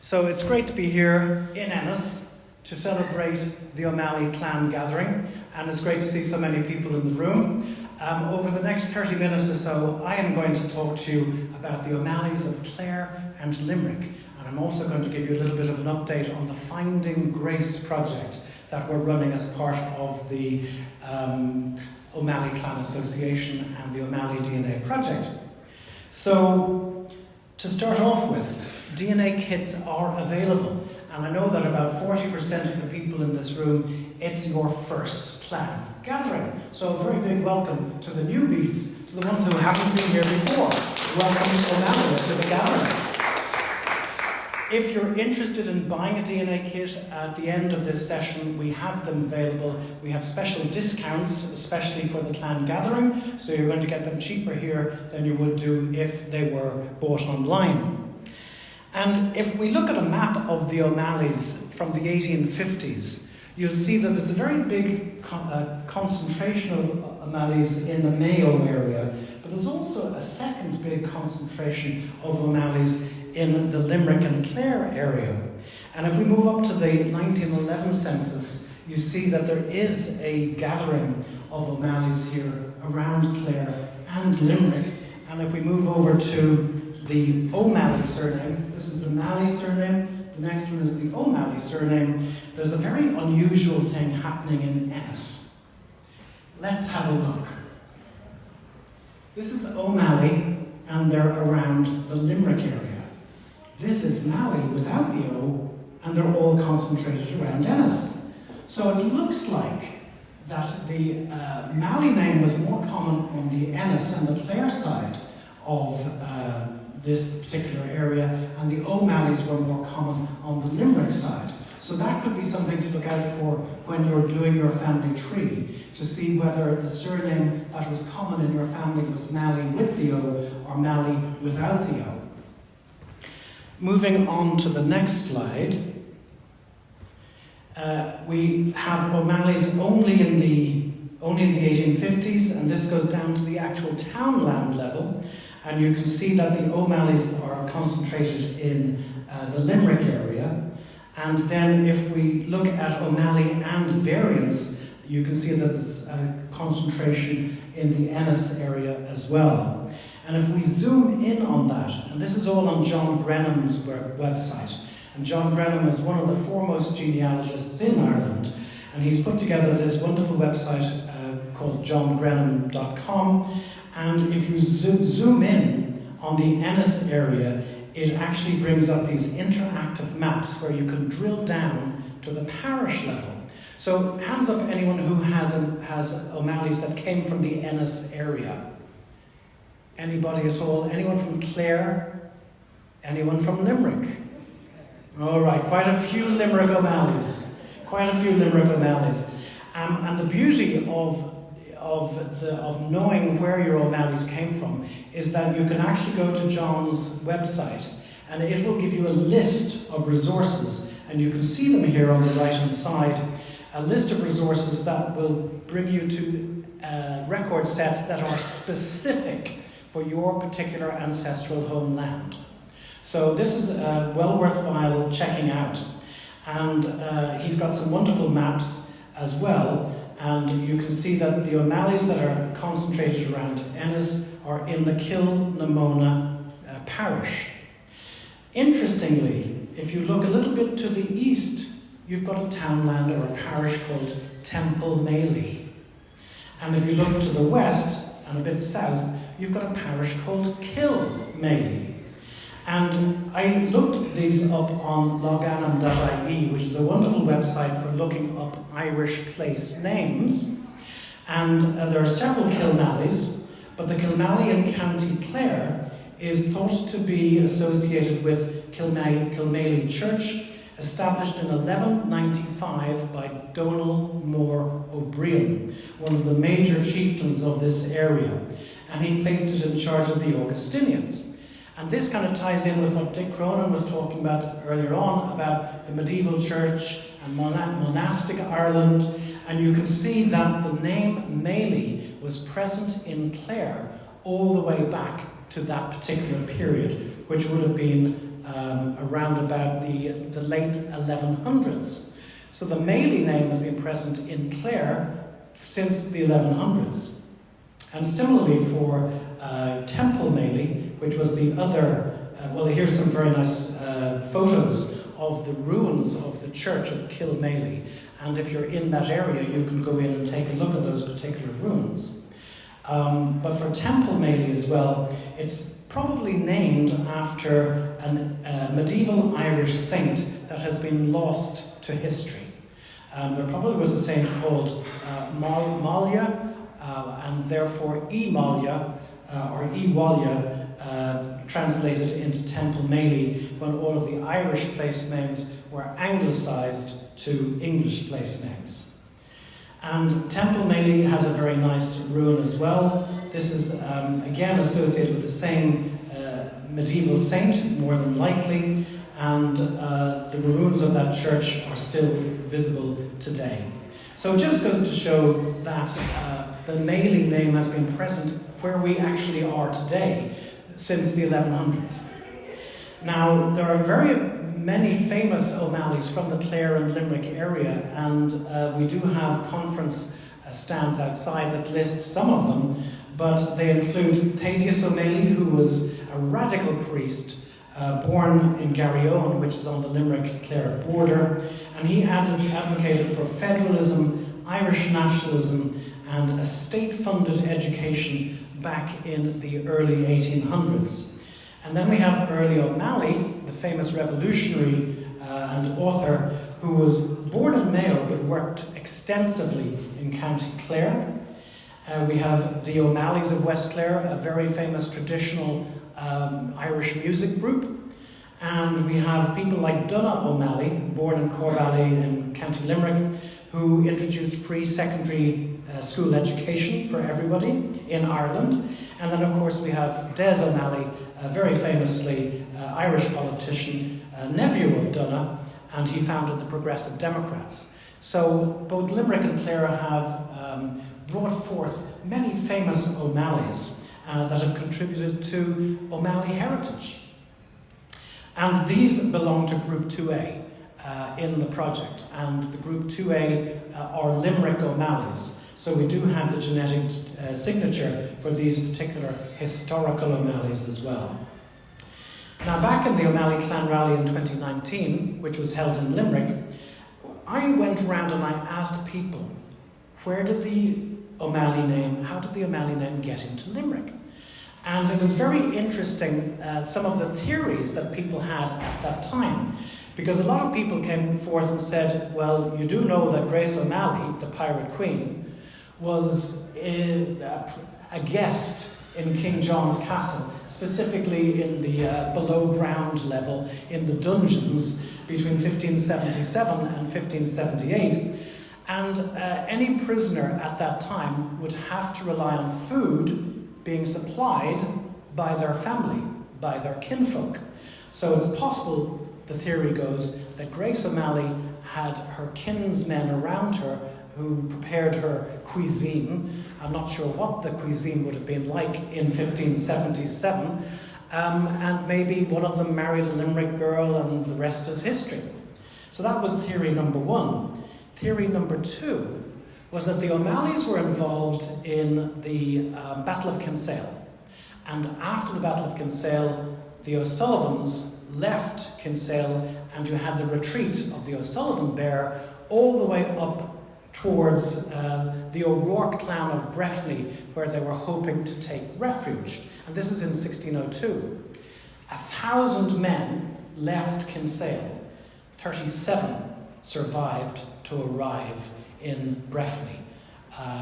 So it's great to be here in Ennis to celebrate the O'Malley clan gathering, and it's great to see so many people in the room. Over the next 30 minutes or so, I am going to talk to you about the O'Malleys of Clare and Limerick, and I'm also going to give you a little bit of an update on the Finding Grace project that we're running as part of the O'Malley Clan Association and the O'Malley DNA project. So, to start off with, DNA kits are available, and I know that about 40% of the people in this room, it's your first clan gathering. So a very big welcome to the newbies, to the ones who haven't been here before. Welcome O'Malleys to the gathering. If you're interested in buying a DNA kit at the end of this session, we have them available. We have special discounts, especially for the clan gathering, so you're going to get them cheaper here than you would do if they were bought online. And if we look at a map of the O'Malleys from the 1850s, you'll see that there's a very big concentration of O'Malleys in the Mayo area, but there's also a second big concentration of O'Malleys in the Limerick and Clare area. And if we move up to the 1911 census, you see that there is a gathering of O'Malleys here around Clare and Limerick. And if we move over to the O'Malley surname, this is the Malley surname, the next one is the O'Malley surname, there's a very unusual thing happening in Ennis. Let's have a look. This is O'Malley, and they're around the Limerick area. This is Malley without the O, and they're all concentrated around Ennis. So it looks like that the Malley name was more common on the Ennis and the Clare side of this particular area, and the O'Malleys were more common on the Limerick side. So that could be something to look out for when you're doing your family tree, to see whether the surname that was common in your family was Malley with the O or Malley without the O. Moving on to the next slide, we have O'Malleys only in the 1850s, and this goes down to the actual townland level. And you can see that the O'Malleys are concentrated in the Limerick area. And then if we look at O'Malley and variants, you can see that there's a concentration in the Ennis area as well. And if we zoom in on that, and this is all on John Grenham's website, and John Grenham is one of the foremost genealogists in Ireland, and he's put together this wonderful website called johngrenham.com. And if you zoom in on the Ennis area, it actually brings up these interactive maps where you can drill down to the parish level. So hands up anyone who has O'Malleys that came from the Ennis area. Anybody at all? Anyone from Clare? Anyone from Limerick? All right, quite a few Limerick O'Malleys. Quite a few Limerick O'Malleys. And the beauty of knowing where your O'Malleys came from is that you can actually go to John's website, and it will give you a list of resources, and you can see them here on the right hand side, a list of resources that will bring you to record sets that are specific for your particular ancestral homeland. So this is well worthwhile checking out, and he's got some wonderful maps as well. And you can see that the O'Malleys that are concentrated around Ennis are in the Kilnamona parish. Interestingly, if you look a little bit to the east, you've got a townland or a parish called Temple Mailey. And if you look to the west and a bit south, you've got a parish called Kilmailey. And I looked these up on loganum.ie, which is a wonderful website for looking up Irish place names. And there are several Kilmalleys, but the Kilmalley in County Clare is thought to be associated with Kilmailey Church, established in 1195 by Donal Mór O'Brien, one of the major chieftains of this area. And he placed it in charge of the Augustinians. And this kind of ties in with what Dick Cronin was talking about earlier on, about the medieval church and monastic Ireland. And you can see that the name Mailey was present in Clare all the way back to that particular period, which would have been around about the late 1100s. So the Mailey name has been present in Clare since the 1100s. And similarly for Temple Mailey, which was the other, well, here's some very nice photos of the ruins of the church of Kilmaley. And if you're in that area, you can go in and take a look at those particular ruins. But for Temple Mailey as well, it's probably named after a medieval Irish saint that has been lost to history. There probably was a saint called Malia, and therefore E-Malia, or E-Walia, translated into Temple Mailey when all of the Irish place names were anglicised to English place names. And Temple Mailey has a very nice ruin as well. This is again associated with the same medieval saint, more than likely, and the ruins of that church are still visible today. So it just goes to show that the Mailey name has been present where we actually are today since the 1100s. Now, there are very many famous O'Malleys from the Clare and Limerick area, and we do have conference stands outside that list some of them, but they include Thaddeus O'Malley, who was a radical priest born in Garryowen, which is on the Limerick-Clare border, and he advocated for federalism, Irish nationalism, and a state-funded education back in the early 1800s. And then we have Early O'Malley, the famous revolutionary and author, who was born in Mayo but worked extensively in County Clare. We have the O'Malleys of West Clare, a very famous traditional Irish music group. And we have people like Donogh O'Malley, born in Corvalley in County Limerick, who introduced free secondary school education for everybody in Ireland. And then, of course, we have Des O'Malley, very famously Irish politician, nephew of Donogh, and he founded the Progressive Democrats. So both Limerick and Clare have brought forth many famous O'Malleys that have contributed to O'Malley heritage. And these belong to Group 2A in the project, and the Group 2A are Limerick O'Malleys. So we do have the genetic signature for these particular historical O'Malleys as well. Now, back in the O'Malley Clan Rally in 2019, which was held in Limerick, I went around and I asked people, how did the O'Malley name get into Limerick? And it was very interesting, some of the theories that people had at that time. Because a lot of people came forth and said, well, you do know that Grace O'Malley, the Pirate Queen, was a guest in King John's Castle, specifically in the below ground level, in the dungeons between 1577 and 1578. And any prisoner at that time would have to rely on food being supplied by their family, by their kinfolk. So it's possible, the theory goes, that Grace O'Malley had her kinsmen around her who prepared her cuisine. I'm not sure what the cuisine would have been like in 1577, and maybe one of them married a Limerick girl and the rest is history. So that was theory number one. Theory number two was that the O'Malleys were involved in the Battle of Kinsale. And after the Battle of Kinsale, the O'Sullivans left Kinsale, and you had the retreat of the O'Sullivan Bear all the way up towards the O'Rourke clan of Breffni, where they were hoping to take refuge. And this is in 1602. 1,000 men left Kinsale. 37 survived to arrive in Breffni,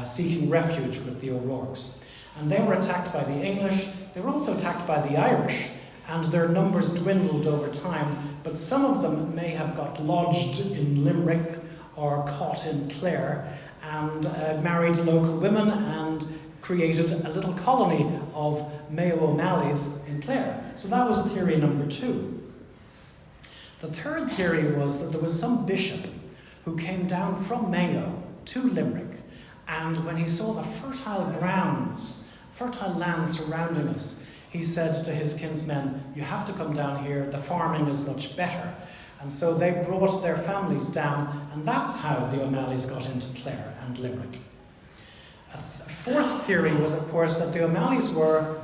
seeking refuge with the O'Rourkes. And they were attacked by the English. They were also attacked by the Irish, and their numbers dwindled over time, but some of them may have got lodged in Limerick or caught in Clare and married local women and created a little colony of Mayo O'Malleys in Clare. So that was theory number two. The third theory was that there was some bishop who came down from Mayo to Limerick, and when he saw the fertile grounds, fertile lands surrounding us, he said to his kinsmen, "You have to come down here, the farming is much better." And so they brought their families down, and that's how the O'Malleys got into Clare and Limerick. A fourth theory was, of course, that the O'Malleys were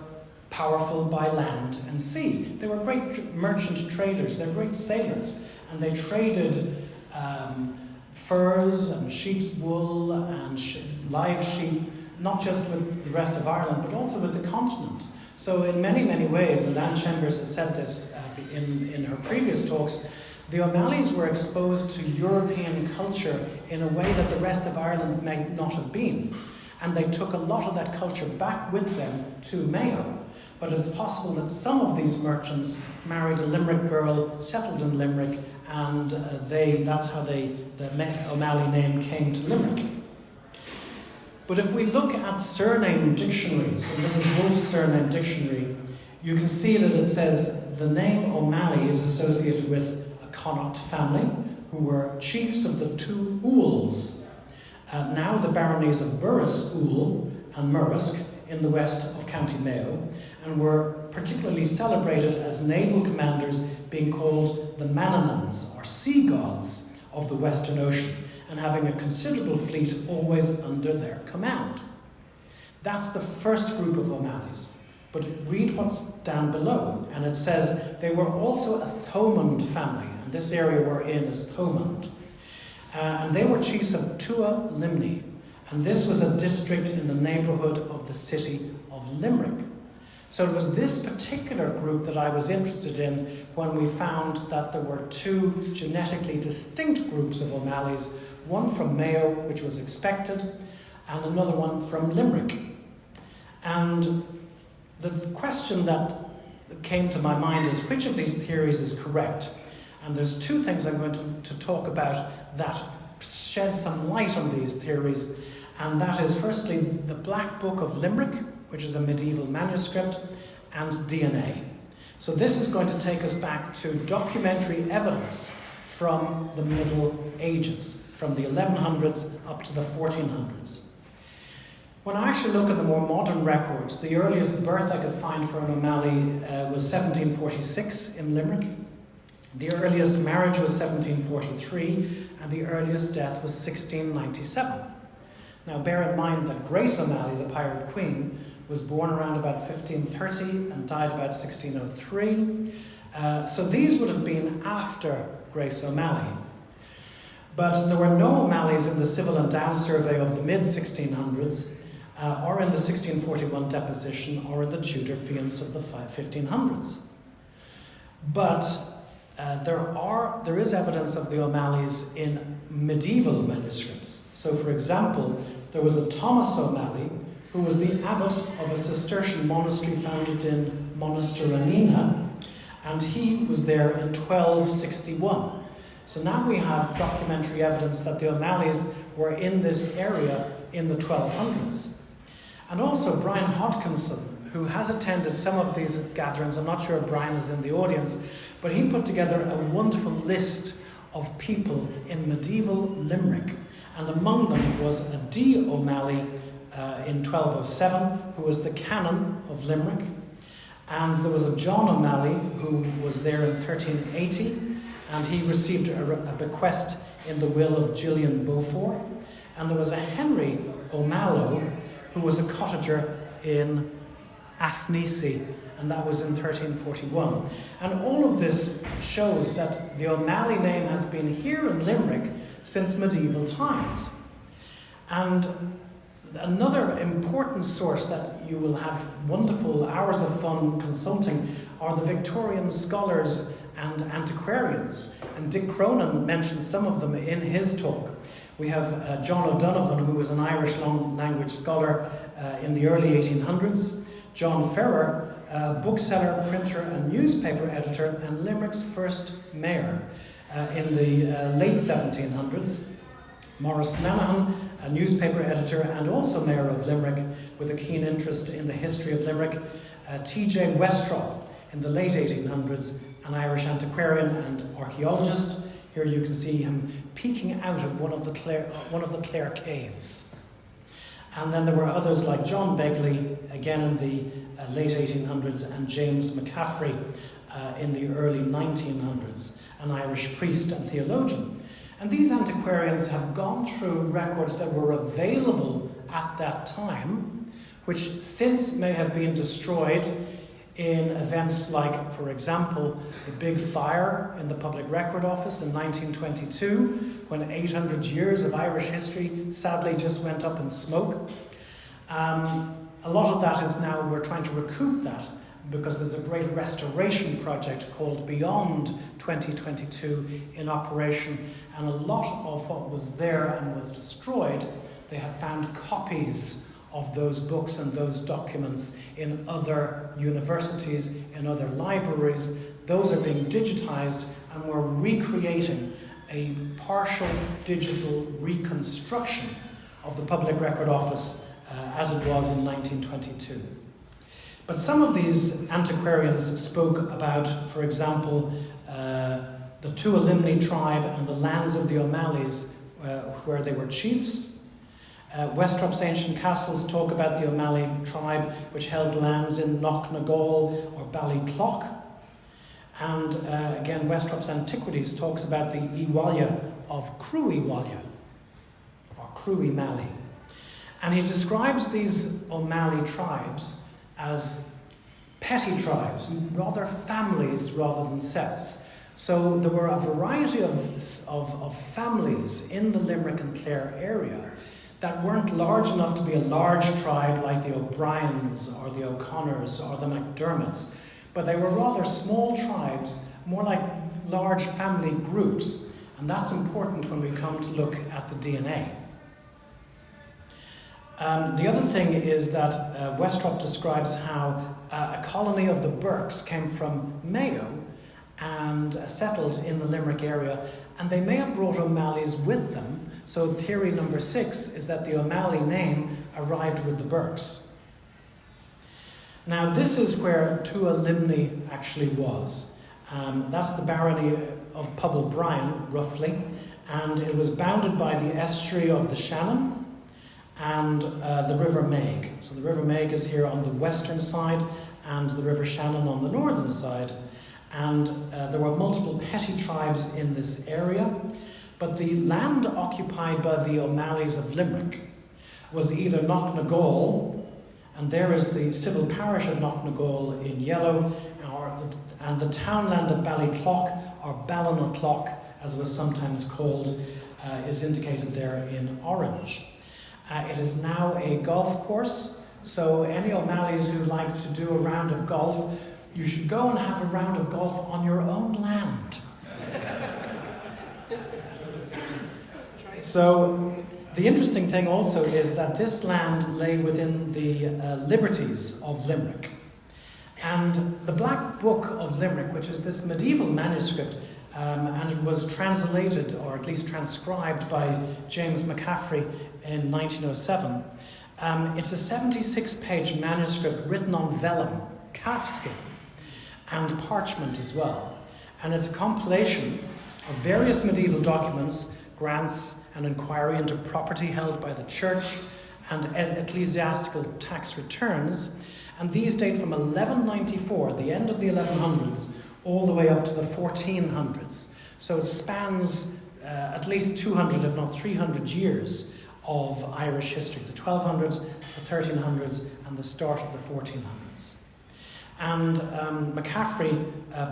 powerful by land and sea. They were great merchant traders, they were great sailors, and they traded furs and sheep's wool and live sheep, not just with the rest of Ireland, but also with the continent. So in many, many ways, and Anne Chambers has said this in her previous talks, the O'Malleys were exposed to European culture in a way that the rest of Ireland might not have been. And they took a lot of that culture back with them to Mayo. But it's possible that some of these merchants married a Limerick girl, settled in Limerick, and that's how the O'Malley name came to Limerick. But if we look at surname dictionaries, and this is Wolf's Surname Dictionary, you can see that it says the name O'Malley is associated with a Connaught family, who were chiefs of the two Ools, now the baronies of Burris Ool and Murrisk in the west of County Mayo, and were particularly celebrated as naval commanders, being called the Mananans, or sea gods of the Western Ocean, and having a considerable fleet always under their command. That's the first group of O'Malleys. But read what's down below, and it says they were also a Thomond family, and this area we're in is Thomond. And they were chiefs of Tua Limni, and this was a district in the neighbourhood of the city of Limerick. So it was this particular group that I was interested in when we found that there were two genetically distinct groups of O'Malleys, one from Mayo, which was expected, and another one from Limerick. And the question that came to my mind is, which of these theories is correct? And there's two things I'm going to talk about that shed some light on these theories, and that is firstly the Black Book of Limerick, which is a medieval manuscript, and DNA. So this is going to take us back to documentary evidence from the Middle Ages, from the 1100s up to the 1400s. When I actually look at the more modern records, the earliest birth I could find for an O'Malley was 1746 in Limerick. The earliest marriage was 1743, and the earliest death was 1697. Now bear in mind that Grace O'Malley, the Pirate Queen, was born around about 1530 and died about 1603. So these would have been after Grace O'Malley. But there were no O'Malleys in the Civil and Down survey of the mid-1600s, or in the 1641 deposition, or in the Tudor fians of the 1500s. But there is evidence of the O'Malleys in medieval manuscripts. So for example, there was a Thomas O'Malley, who was the abbot of a Cistercian monastery founded in Monasteranina, and he was there in 1261. So now we have documentary evidence that the O'Malleys were in this area in the 1200s. And also Brian Hodkinson, who has attended some of these gatherings. I'm not sure if Brian is in the audience, but he put together a wonderful list of people in medieval Limerick. And among them was a D. O'Malley in 1207, who was the canon of Limerick. And there was a John O'Malley who was there in 1380, and he received a bequest in the will of Gillian Beaufort. And there was a Henry O'Mallow, who was a cottager in Athnesi, and that was in 1341. And all of this shows that the O'Malley name has been here in Limerick since medieval times. And another important source that you will have wonderful hours of fun consulting are the Victorian scholars and antiquarians. And Dick Cronin mentioned some of them in his talk. We have John O'Donovan, who was an Irish language scholar in the early 1800s. John Ferrer, bookseller, printer and newspaper editor, and Limerick's first mayor in the late 1700s. Maurice Nanahan, a newspaper editor and also mayor of Limerick with a keen interest in the history of Limerick. T.J. Westrop in the late 1800s, an Irish antiquarian and archaeologist. Here you can see him peeking out of one of the Clare caves. And then there were others like John Begley, again in the late 1800s, and James McCaffrey in the early 1900s, an Irish priest and theologian. And these antiquarians have gone through records that were available at that time, which since may have been destroyed in events like, for example, the big fire in the Public Record Office in 1922, when 800 years of Irish history sadly just went up in smoke. A lot of that is now, we're trying to recoup that, because there's a great restoration project called Beyond 2022 in operation, and a lot of what was there and was destroyed, they have found copies of those books and those documents in other universities, in other libraries. Those are being digitized, and we're recreating a partial digital reconstruction of the Public Record Office as it was in 1922. But some of these antiquarians spoke about, for example, the Tualimni tribe and the lands of the O'Malleys, where they were chiefs. Westrop's ancient castles talk about the O'Malley tribe, which held lands in Knocknagowl or Ballyclough. And again, Westrop's Antiquities talks about the Iwalya of Cruiwalya, or Cruimally. And he describes these O'Malley tribes as petty tribes, rather families rather than septs. So there were a variety of families in the Limerick and Clare area that weren't large enough to be a large tribe like the O'Briens or the O'Connors or the McDermotts, but they were rather small tribes, more like large family groups, and that's important when we come to look at the DNA. The other thing is that Westrop describes how a colony of the Burkes came from Mayo and settled in the Limerick area, and they may have brought O'Malleys with them. So theory number 6 is that the O'Malley name arrived with the Burkes. Now this is where Tualimni actually was. That's the barony of Pubblebrien, roughly, and it was bounded by the estuary of the Shannon and the River Meg. So the River Meg is here on the western side and the River Shannon on the northern side. And there were multiple petty tribes in this area. But the land occupied by the O'Malleys of Limerick was either Knocknagowl, and there is the civil parish of Knocknagowl in yellow, and the townland of Ballyclough, or Ballinaclough, as it was sometimes called, is indicated there in orange. It is now a golf course, so any O'Malleys who like to do a round of golf, you should go and have a round of golf on your own land. So the interesting thing also is that this land lay within the liberties of Limerick. And the Black Book of Limerick, which is this medieval manuscript, and it was translated, or at least transcribed, by James McCaffrey in 1907. It's a 76-page manuscript written on vellum, calfskin, and parchment as well. And it's a compilation of various medieval documents, grants, and inquiry into property held by the church, and ecclesiastical tax returns. And these date from 1194, the end of the 1100s, all the way up to the 1400s. So it spans at least 200, if not 300 years of Irish history, the 1200s, the 1300s, and the start of the 1400s. And McCaffrey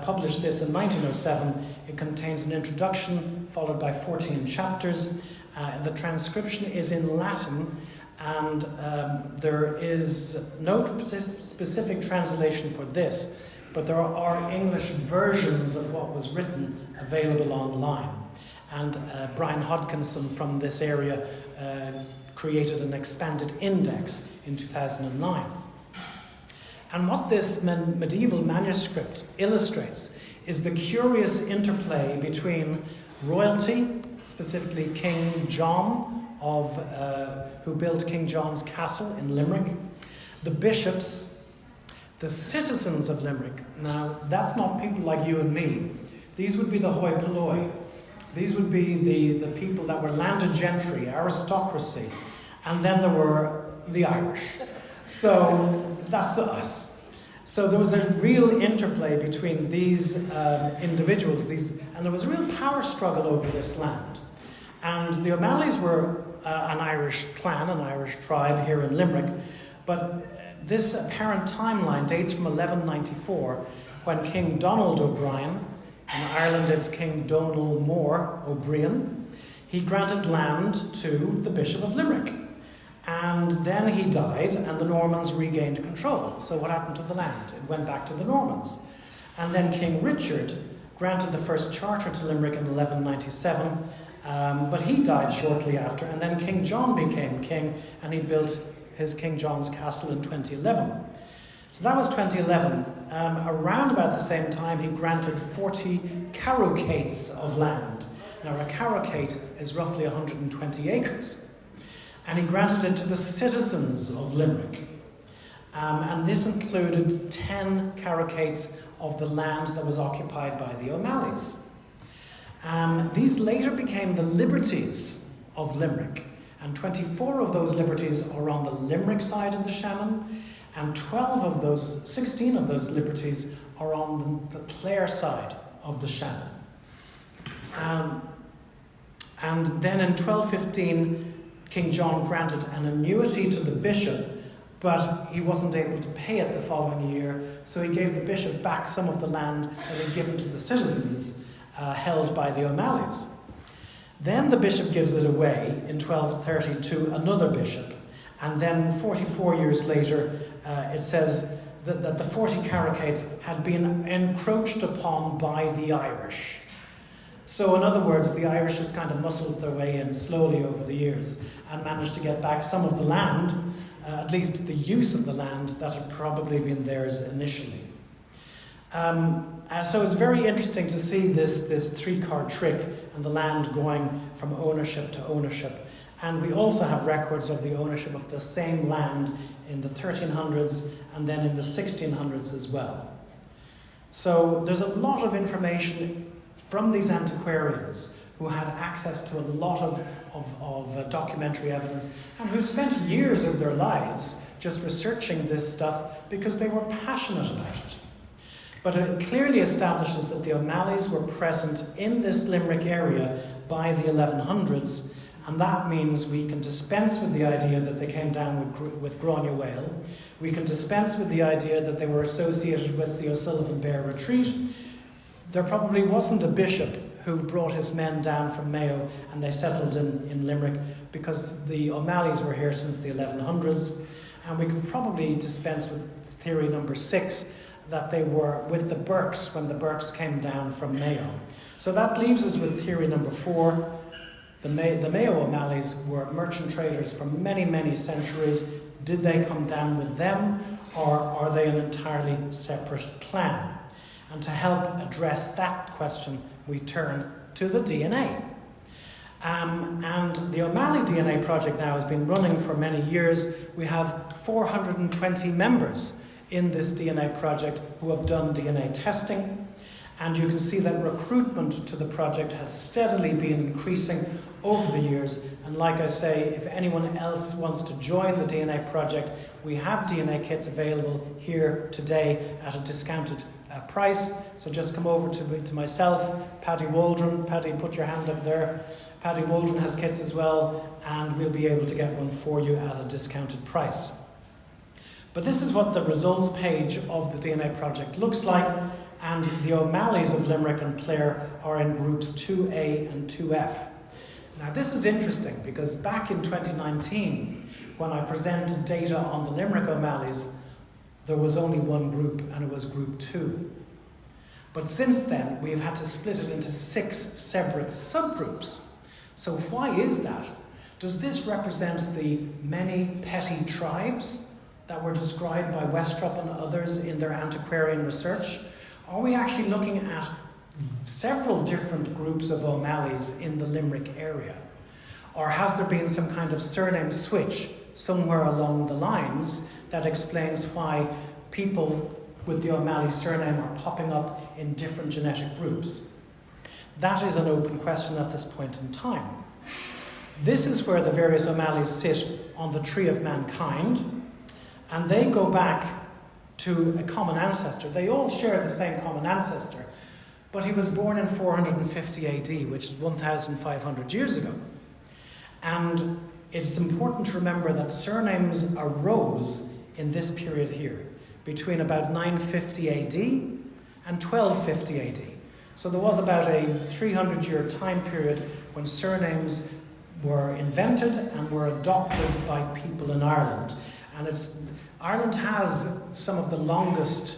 published this in 1907. It contains an introduction followed by 14 chapters. The transcription is in Latin, and there is no specific translation for this, but there are English versions of what was written available online. And Brian Hodkinson from this area created an expanded index in 2009. And what this medieval manuscript illustrates is the curious interplay between royalty, specifically King John, who built King John's Castle in Limerick, the bishops, the citizens of Limerick. Now, that's not people like you and me. These would be the hoi polloi. These would be the people that were landed gentry, aristocracy. And then there were the Irish. So that's us. So there was a real interplay between these individuals, and there was a real power struggle over this land. And the O'Malleys were an Irish clan, an Irish tribe here in Limerick, but this apparent timeline dates from 1194, when King Donald O'Brien, in Ireland it's King Donal Mór O'Brien, he granted land to the Bishop of Limerick. And then he died and the Normans regained control. So what happened to the land? It went back to the Normans. And then King Richard granted the first charter to Limerick in 1197, but he died shortly after. And then King John became king and he built his King John's Castle in 2011. So that was 2011. Around about the same time, he granted 40 carucates of land. Now, a carucate is roughly 120 acres. And he granted it to the citizens of Limerick. And this included 10 carucates of the land that was occupied by the O'Malleys. These later became the liberties of Limerick. And 24 of those liberties are on the Limerick side of the Shannon, and 16 of those liberties are on the Clare side of the Shannon. And then in 1215, King John granted an annuity to the bishop, but he wasn't able to pay it the following year, so he gave the bishop back some of the land that he'd given to the citizens held by the O'Malleys. Then the bishop gives it away in 1230 to another bishop, and then 44 years later it says that the 40 carucates had been encroached upon by the Irish. So in other words, the Irish just kind of muscled their way in slowly over the years and managed to get back some of the land, at least the use of the land that had probably been theirs initially. So it's very interesting to see this three-card trick and the land going from ownership to ownership. And we also have records of the ownership of the same land in the 1300s and then in the 1600s as well. So there's a lot of information from these antiquarians who had access to a lot of documentary evidence and who spent years of their lives just researching this stuff because they were passionate about it. But it clearly establishes that the O'Malleys were present in this Limerick area by the 1100s, and that means we can dispense with the idea that they came down with Grania Whale. We can dispense with the idea that they were associated with the O'Sullivan Bear Retreat. There probably wasn't a bishop who brought his men down from Mayo and they settled in Limerick, because the O'Malleys were here since the 1100s. And we can probably dispense with theory number 6, that they were with the Burkes when the Burkes came down from Mayo. So that leaves us with theory number 4. The Mayo O'Malleys were merchant traders for many, many centuries. Did they come down with them, or are they an entirely separate clan? And to help address that question, we turn to the DNA. And the O'Malley DNA project now has been running for many years. We have 420 members in this DNA project who have done DNA testing. And you can see that recruitment to the project has steadily been increasing over the years. And like I say, if anyone else wants to join the DNA project, we have DNA kits available here today at a discounted price. So just come over to myself, Paddy Waldron. Paddy, put your hand up there. Paddy Waldron has kits as well, and we'll be able to get one for you at a discounted price. But this is what the results page of the DNA project looks like, and the O'Malleys of Limerick and Clare are in groups 2A and 2F. Now this is interesting because back in 2019, when I presented data on the Limerick O'Malleys, there was only one group, and it was group 2. But since then, we've had to split it into 6 separate subgroups. So why is that? Does this represent the many petty tribes that were described by Westrop and others in their antiquarian research? Are we actually looking at several different groups of O'Malleys in the Limerick area? Or has there been some kind of surname switch somewhere along the lines that explains why people with the O'Malley surname are popping up in different genetic groups? That is an open question at this point in time. This is where the various O'Malleys sit on the tree of mankind, and they go back to a common ancestor. They all share the same common ancestor, but he was born in 450 AD, which is 1,500 years ago. And it's important to remember that surnames arose in this period here, between about 950 AD and 1250 AD. So there was about a 300-year time period when surnames were invented and were adopted by people in Ireland. And Ireland has some of the longest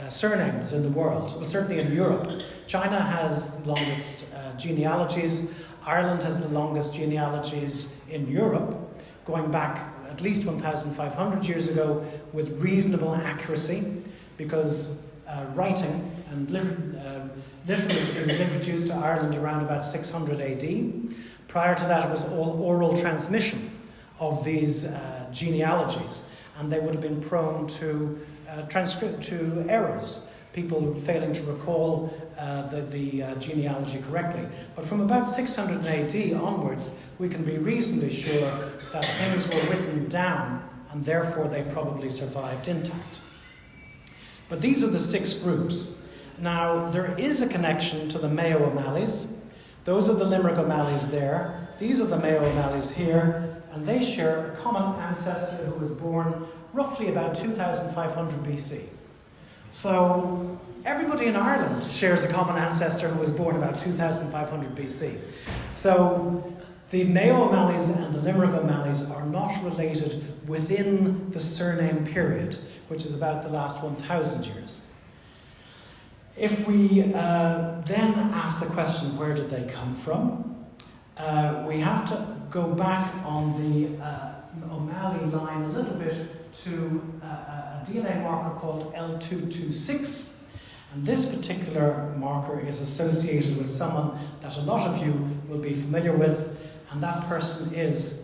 surnames in the world, well, certainly in Europe. China has the longest genealogies. Ireland has the longest genealogies in Europe, going back at least 1,500 years ago with reasonable accuracy, because writing and literacy was introduced to Ireland around about 600 AD. Prior to that, it was all oral transmission of these genealogies, and they would have been prone to errors, people failing to recall the genealogy correctly. But from about 600 AD onwards, we can be reasonably sure that things were written down, and therefore they probably survived intact. But these are the 6 groups. Now, there is a connection to the Mayo O'Malleys. Those are the Limerick O'Malleys there. These are the Mayo O'Malleys here, and they share a common ancestor who was born roughly about 2,500 BC. So everybody in Ireland shares a common ancestor who was born about 2,500 BC. So the Mayo O'Malleys and the Limerick O'Malleys are not related within the surname period, which is about the last 1,000 years. If we then ask the question, where did they come from? We have to go back on the O'Malley line a little bit to a DNA marker called L226. And this particular marker is associated with someone that a lot of you will be familiar with, and that person is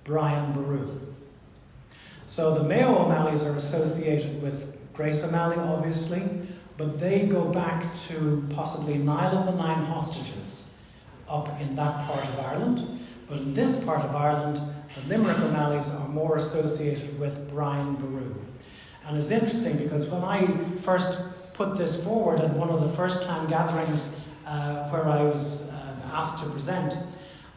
Brian Boru. So the Mayo O'Malleys are associated with Grace O'Malley, obviously, but they go back to possibly Niall of the Nine Hostages up in that part of Ireland. But in this part of Ireland, the Limerick O'Malleys are more associated with Brian Boru. And it's interesting because when I first put this forward at one of the first clan gatherings where I was asked to present,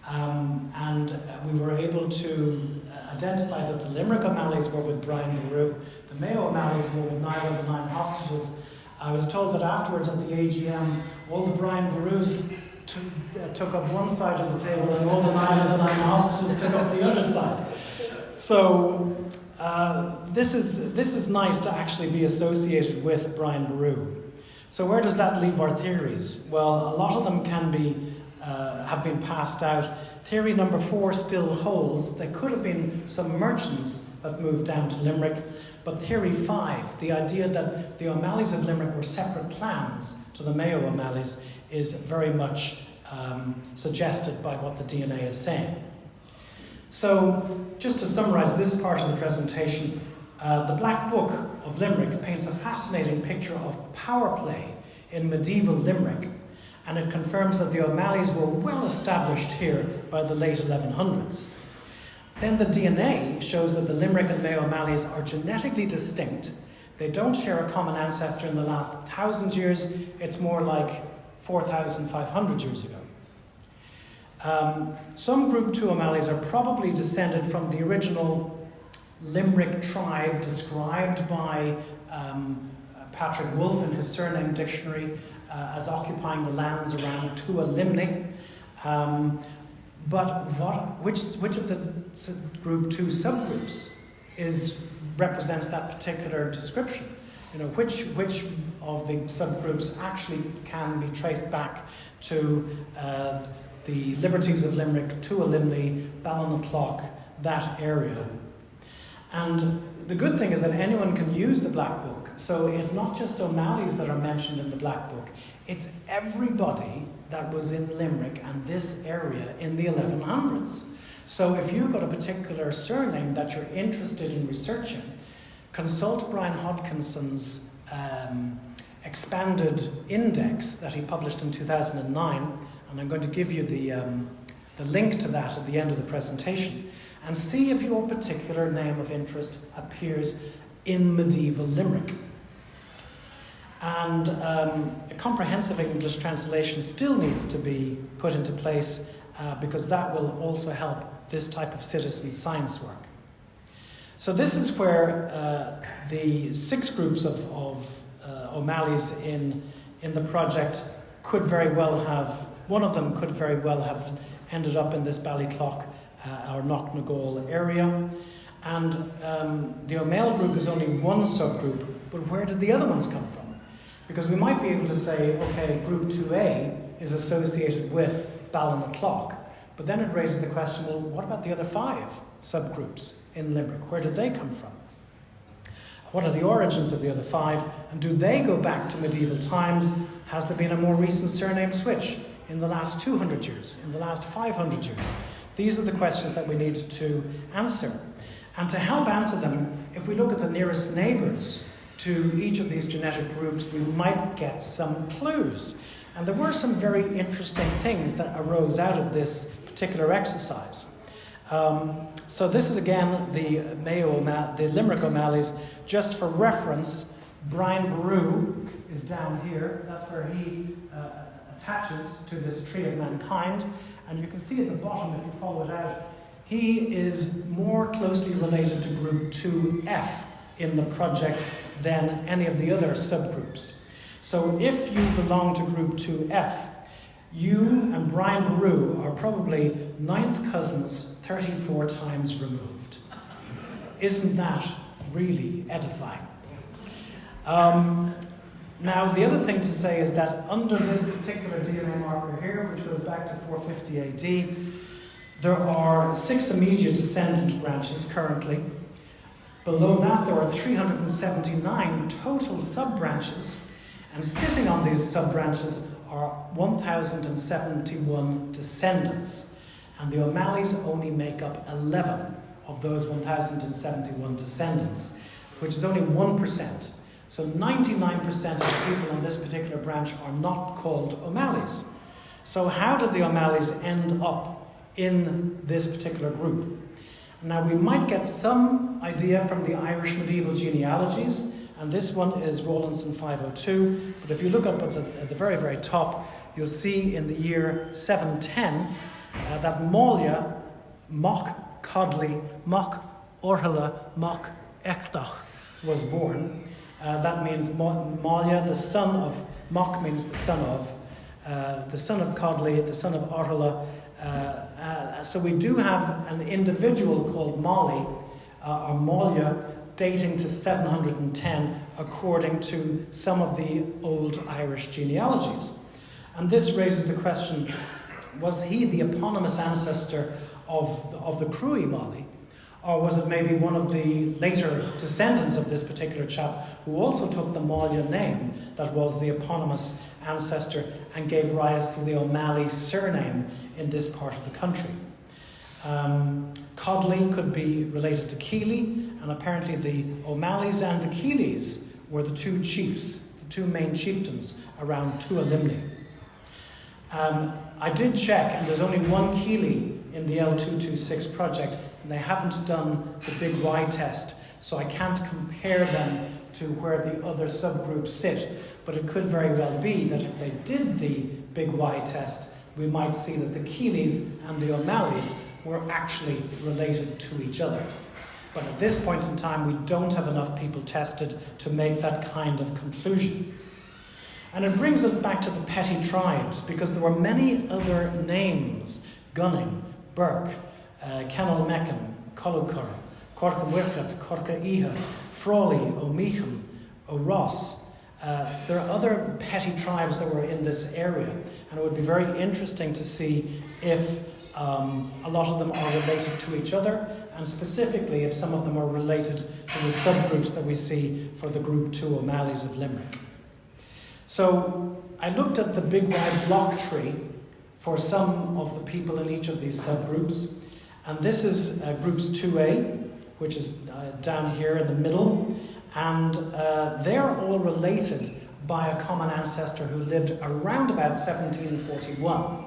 and we were able to identify that the Limerick O'Malleys were with Brian Boru, the Mayo O'Malleys were with Niall of the Nine Hostages. I was told that afterwards at the AGM, all the Brian Borus took up one side of the table and all the Niall of the Nine Hostages took up the other side. So this is nice to actually be associated with Brian Boru. So where does that leave our theories? Well, a lot of them have been passed out. Theory number 4 still holds. There could have been some merchants that moved down to Limerick. But theory 5, the idea that the O'Malleys of Limerick were separate clans to the Mayo O'Malleys, is very much suggested by what the DNA is saying. So, just to summarise this part of the presentation, the Black Book of Limerick paints a fascinating picture of power play in medieval Limerick, and it confirms that the O'Malleys were well established here by the late 1100s. Then the DNA shows that the Limerick and Mayo O'Malleys are genetically distinct. They don't share a common ancestor in the last 1,000 years. It's more like 4,500 years ago. Some Group 2 O'Malleys are probably descended from the original Limerick tribe described by Patrick Wolfe in his surname dictionary as occupying the lands around Tua Limni. But which of the Group 2 subgroups represents that particular description? You know, which of the subgroups actually can be traced back to the liberties of Limerick, Tua Limni, Ballinanclough, that area? And the good thing is that anyone can use the Black Book. So it's not just O'Malleys that are mentioned in the Black Book. It's everybody that was in Limerick and this area in the 1100s. So if you've got a particular surname that you're interested in researching, consult Brian Hodkinson's expanded index that he published in 2009, and I'm going to give you the the link to that at the end of the presentation, and see if your particular name of interest appears in medieval Limerick. And a comprehensive English translation still needs to be put into place because that will also help this type of citizen science work. So this is where the 6 groups of O'Malley's in the project could very well have, one of them could very well have ended up in this Ballyclough or Knocknagowl area. And the O'Malley group is only one subgroup, but where did the other ones come from? Because we might be able to say, okay, group 2A is associated with Ballinaclough, but then it raises the question, well, what about the other 5 subgroups in Limerick? Where did they come from? What are the origins of the other 5? And do they go back to medieval times? Has there been a more recent surname switch in the last 200 years, in the last 500 years? These are the questions that we need to answer. And to help answer them, if we look at the nearest neighbours to each of these genetic groups, we might get some clues. And there were some very interesting things that arose out of this particular exercise. So this is again the Limerick O'Malleys. Just for reference, Brian Boru is down here. That's where he attaches to this tree of mankind. And you can see at the bottom, if you follow it out, he is more closely related to group 2F in the project than any of the other subgroups. So if you belong to group 2F, you and Brian Boru are probably 9th cousins 34 times removed. Isn't that really edifying? Now, the other thing to say is that under this particular DNA marker here, which goes back to 450 AD, there are 6 immediate descendant branches currently. Below that, there are 379 total sub-branches, and sitting on these sub-branches are 1,071 descendants. And the O'Malleys only make up 11 of those 1,071 descendants, which is only 1%. So 99% of the people on this particular branch are not called O'Malleys. So how did the O'Malleys end up in this particular group? Now we might get some idea from the Irish medieval genealogies, and this one is Rawlinson 502, but if you look up at the very, very top, you'll see in the year 710 that Mália, Moch Codley, Moch Orhula, Moch Echdach was born. That means Mália, the son of, Moch means the son of Codley, the son of Orhula. So we do have an individual called Molly, or Mália, dating to 710 according to some of the old Irish genealogies. And this raises the question, was he the eponymous ancestor of the Cruy Molly? Or was it maybe one of the later descendants of this particular chap who also took the Mália name that was the eponymous ancestor and gave rise to the O'Malley surname in this part of the country? Codley could be related to Keeley, and apparently the O'Malleys and the Keeleys were the 2 chiefs, the 2 main chieftains around Tualimni. I did check, and there's only 1 Keeley in the L226 project, and they haven't done the Big Y test, so I can't compare them to where the other subgroups sit. But it could very well be that if they did the Big Y test, we might see that the Keeleys and the O'Malleys were actually related to each other. But at this point in time, we don't have enough people tested to make that kind of conclusion. And it brings us back to the petty tribes, because there were many other names: Gunning, Burke, Kenalmechan, Collucur, Corca Wirkat, Corca Iha, Frawley, O'Meacham, O'Ross. There are other petty tribes that were in this area, and it would be very interesting to see if a lot of them are related to each other, and specifically if some of them are related to the subgroups that we see for the Group 2 O'Malleys of Limerick. So I looked at the Big Y block tree for some of the people in each of these subgroups, and this is groups 2A, which is down here in the middle, and they're all related by a common ancestor who lived around about 1741.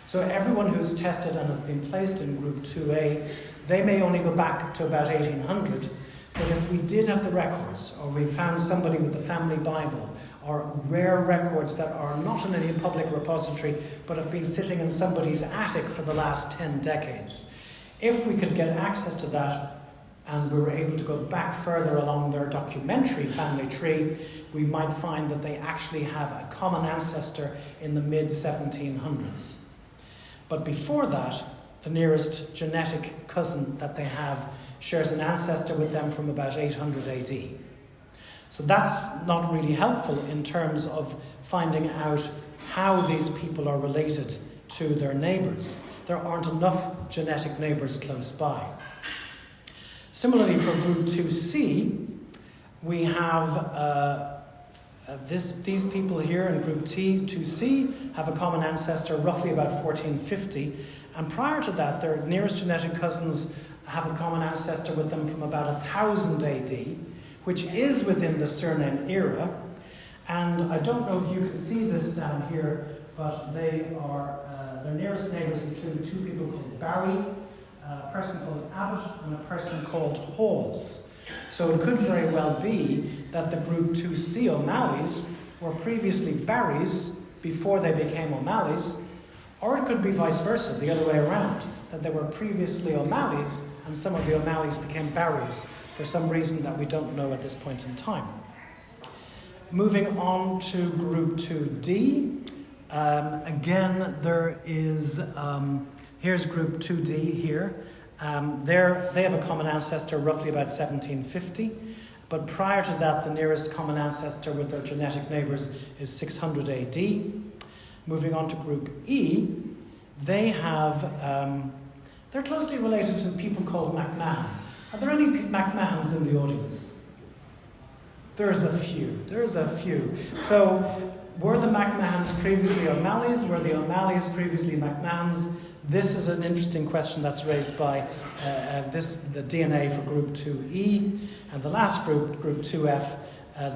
So everyone who's tested and has been placed in Group 2A, they may only go back to about 1800, but if we did have the records, or we found somebody with the family Bible, or rare records that are not in any public repository, but have been sitting in somebody's attic for the last 10 decades, if we could get access to that, and we were able to go back further along their documentary family tree, we might find that they actually have a common ancestor in the mid-1700s. But before that, the nearest genetic cousin that they have shares an ancestor with them from about 800 AD. So that's not really helpful in terms of finding out how these people are related to their neighbours. There aren't enough genetic neighbours close by. Similarly, for Group 2C, we have these people here in Group 2C have a common ancestor roughly about 1450, and prior to that, their nearest genetic cousins have a common ancestor with them from about 1000 AD, which is within the surname era. And I don't know if you can see this down here, but they are their nearest neighbours include two people called Barry, a person called Abbott, and a person called Halls. So it could very well be that the Group 2C O'Malley's were previously Barrys before they became O'Malley's, or it could be vice versa, the other way around, that they were previously O'Malley's and some of the O'Malley's became Barrys for some reason that we don't know at this point in time. Moving on to Group 2D, again there is, here's Group 2D here. They have a common ancestor roughly about 1750, but prior to that the nearest common ancestor with their genetic neighbours is 600 AD. Moving on to Group E, they have, they're closely related to people called MacMahon. Are there any MacMahons in the audience? There's a few. So, were the MacMahons previously O'Malley's? Were the O'Malley's previously MacMahons? This is an interesting question that's raised by the DNA for Group 2E. And the last group, Group 2F,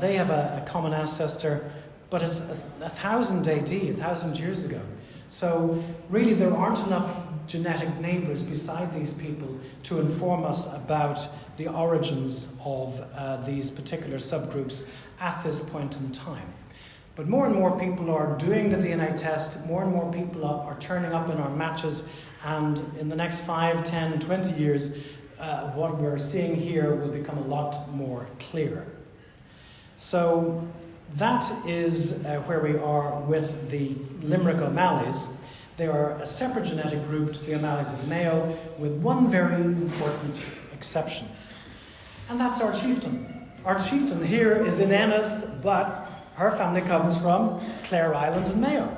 they have a common ancestor, but it's 1000 AD, 1000 years ago. So really there aren't enough genetic neighbours beside these people to inform us about the origins of these particular subgroups at this point in time. But more and more people are doing the DNA test, more and more people are turning up in our matches, and in the next 5, 10, 20 years, what we're seeing here will become a lot more clear. So that is where we are with the Limerick O'Malleys. They are a separate genetic group to the O'Malleys of Mayo, with one very important exception. And that's our chieftain. Our chieftain here is in Ennis, but her family comes from Clare Island in Mayo.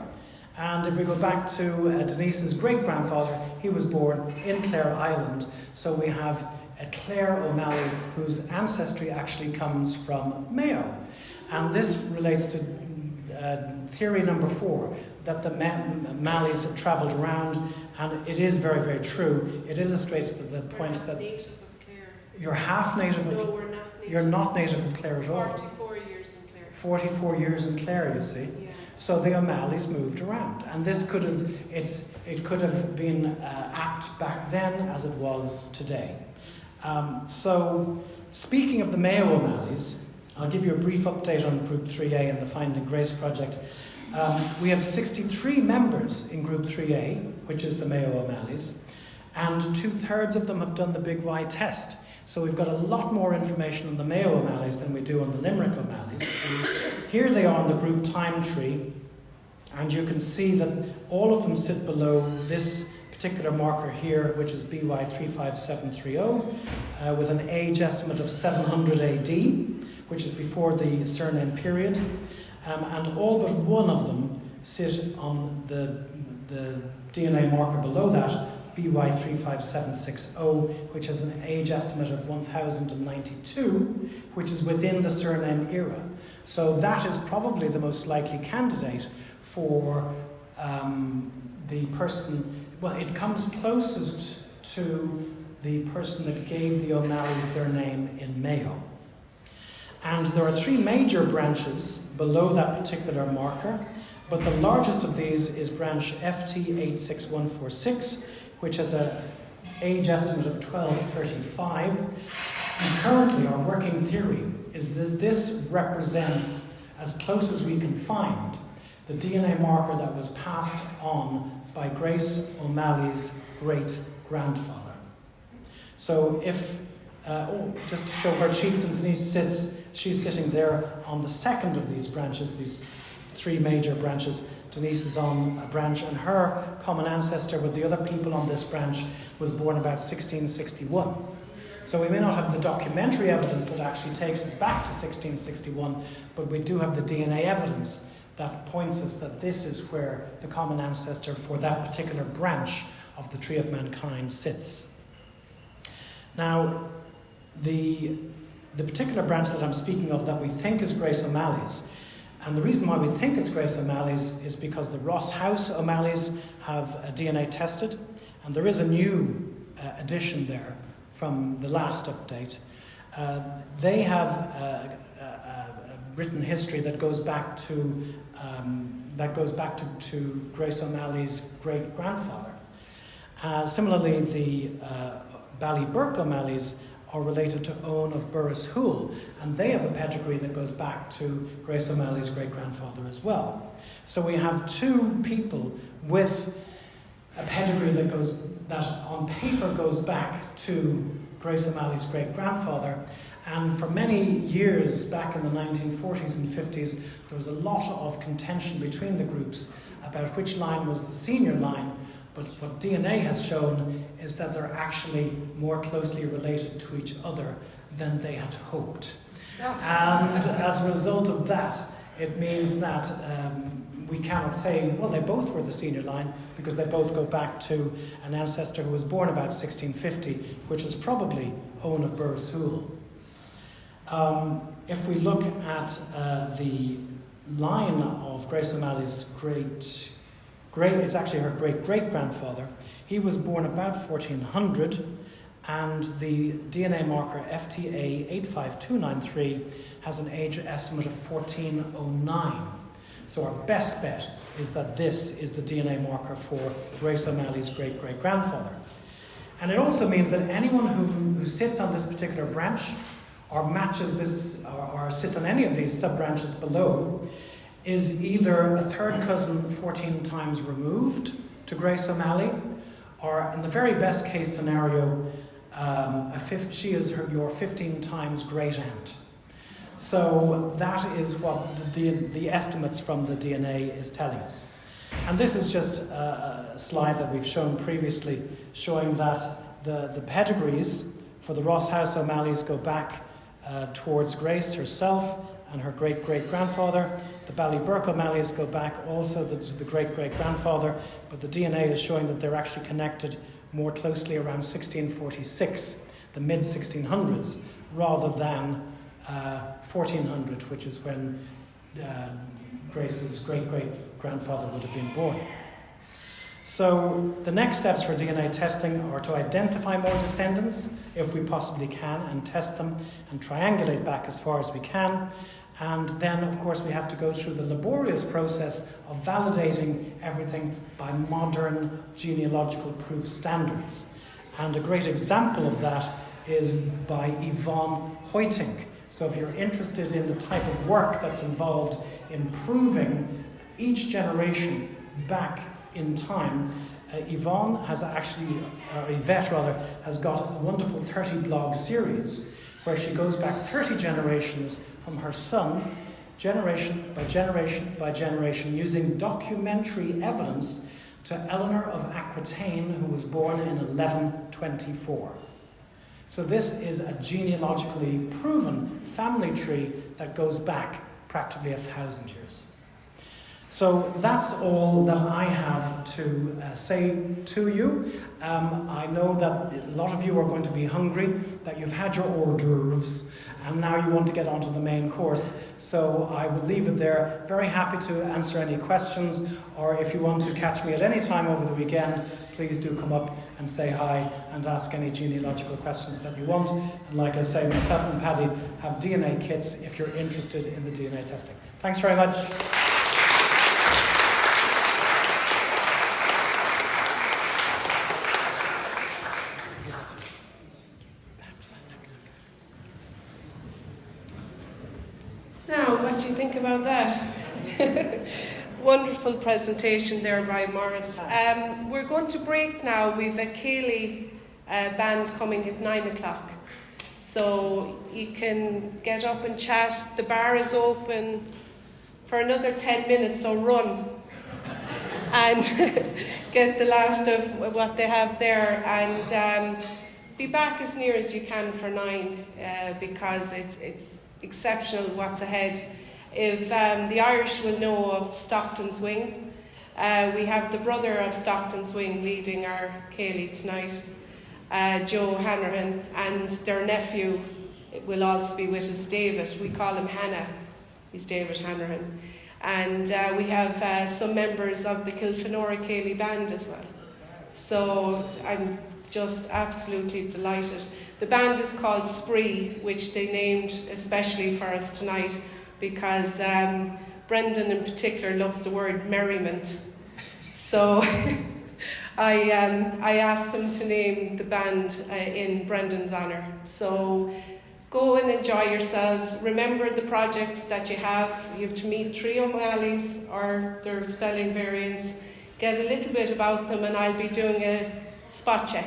And if we go back to Denise's great-grandfather, he was born in Clare Island. So we have a Clare O'Malley whose ancestry actually comes from Mayo. And this relates to theory number 4, that the O'Malleys have travelled around, and it is very, very true. It illustrates the point that native of Clare. You're half native of No, we're not native. You're not native of Clare at all. 44 years in Clare. 44 years in Clare, you see. Yeah. So the O'Malleys moved around, and this could have been apt back then as it was today. So speaking of the Mayo O'Malleys, I'll give you a brief update on Group 3A and the Finding Grace project. We have 63 members in Group 3A, which is the Mayo O'Malleys, and 2/3 of them have done the Big Y test. So we've got a lot more information on the Mayo O'Malleys than we do on the Limerick O'Malleys. Here they are on the group time tree, and you can see that all of them sit below this particular marker here, which is BY35730, with an age estimate of 700 AD, which is before the surname period. And all but one of them sit on the DNA marker below that, BY35760, which has an age estimate of 1092, which is within the surname era. So that is probably the most likely candidate for the person. Well, it comes closest to the person that gave the O'Malleys their name in Mayo. And there are 3 major branches below that particular marker. But the largest of these is branch FT86146, which has an age estimate of 1235. And currently our working theory is this represents, as close as we can find, the DNA marker that was passed on by Grace O'Malley's great-grandfather. So if, just to show where Chieftain Denise sits, she's sitting there on the second of these branches, these three major branches. Denise is on a branch, and her common ancestor with the other people on this branch was born about 1661. So we may not have the documentary evidence that actually takes us back to 1661, but we do have the DNA evidence that points us that this is where the common ancestor for that particular branch of the tree of mankind sits. Now, the particular branch that I'm speaking of that we think is Grace O'Malley's, and the reason why we think it's Grace O'Malley's is because the Ross House O'Malley's have DNA tested, and there is a new addition there from the last update. They have a written history that goes back to Grace O'Malley's great-grandfather. Similarly, the Ballyburke O'Malley's are related to Owen of Burrishoole, and they have a pedigree that goes back to Grace O'Malley's great-grandfather as well. So we have two people with a pedigree that on paper goes back to Grace O'Malley's great-grandfather. And for many years back in the 1940s and 50s, there was a lot of contention between the groups about which line was the senior line. But what DNA has shown is that they're actually more closely related to each other than they had hoped. And as a result of that, it means that we cannot say, well, they both were the senior line, because they both go back to an ancestor who was born about 1650, which is probably Owen of Burrishoole. If we look at the line of Grace O'Malley's it's actually her great-great-grandfather. He was born about 1400, and the DNA marker FTA 85293 has an age estimate of 1409. So our best bet is that this is the DNA marker for Grace O'Malley's great-great-grandfather. And it also means that anyone who sits on this particular branch or matches this or sits on any of these sub-branches below is either a third cousin 14 times removed to Grace O'Malley, or in the very best case scenario, she is your 15 times great aunt. So that is what the estimates from the DNA is telling us. And this is just a slide that we've shown previously, showing that the pedigrees for the Ross House O'Malleys go back towards Grace herself and her great-great-grandfather. The Ballyburke O'Malleys go back also to the great-great-grandfather, but the DNA is showing that they're actually connected more closely around 1646, the mid-1600s, rather than 1400, which is when Grace's great-great-grandfather would have been born. So the next steps for DNA testing are to identify more descendants, if we possibly can, and test them and triangulate back as far as we can. And then, of course, we have to go through the laborious process of validating everything by modern genealogical proof standards. And a great example of that is by Yvonne Hoytink. So if you're interested in the type of work that's involved in proving each generation back in time, Yvette has got a wonderful 30-blog series where she goes back 30 generations from her son, generation by generation by generation, using documentary evidence to Eleanor of Aquitaine, who was born in 1124. So this is a genealogically proven family tree that goes back practically 1,000 years. So that's all that I have to say to you. I know that a lot of you are going to be hungry, that you've had your hors d'oeuvres, and now you want to get onto the main course. So I will leave it there. Very happy to answer any questions, or if you want to catch me at any time over the weekend, please do come up and say hi and ask any genealogical questions that you want. And like I say, myself and Paddy have DNA kits if you're interested in the DNA testing. Thanks very much. about that. Wonderful presentation there by Morris. We're going to break now. We've a Cayley band coming at 9 o'clock. So you can get up and chat. The bar is open for another 10 minutes, so run and get the last of what they have there, and be back as near as you can for 9, because it's exceptional what's ahead. If the Irish will know of Stockton's Wing, we have the brother of Stockton's Wing leading our Cayley tonight, Joe Hanrahan, and their nephew will also be with us, David. We call him Hannah. He's David Hanrahan. And we have some members of the Kilfenora Cayley band as well. So I'm just absolutely delighted. The band is called Spree, which they named especially for us tonight because Brendan in particular loves the word merriment. So I asked them to name the band in Brendan's honour. So go and enjoy yourselves. Remember the project that you have. You have to meet 3 O'Malley's or their spelling variants. Get a little bit about them, and I'll be doing a spot check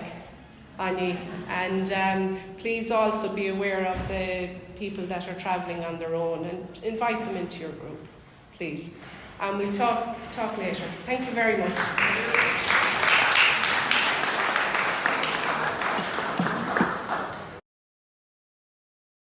on you. And please also be aware of the people that are travelling on their own and invite them into your group, please. And we'll talk later. Thank you very much.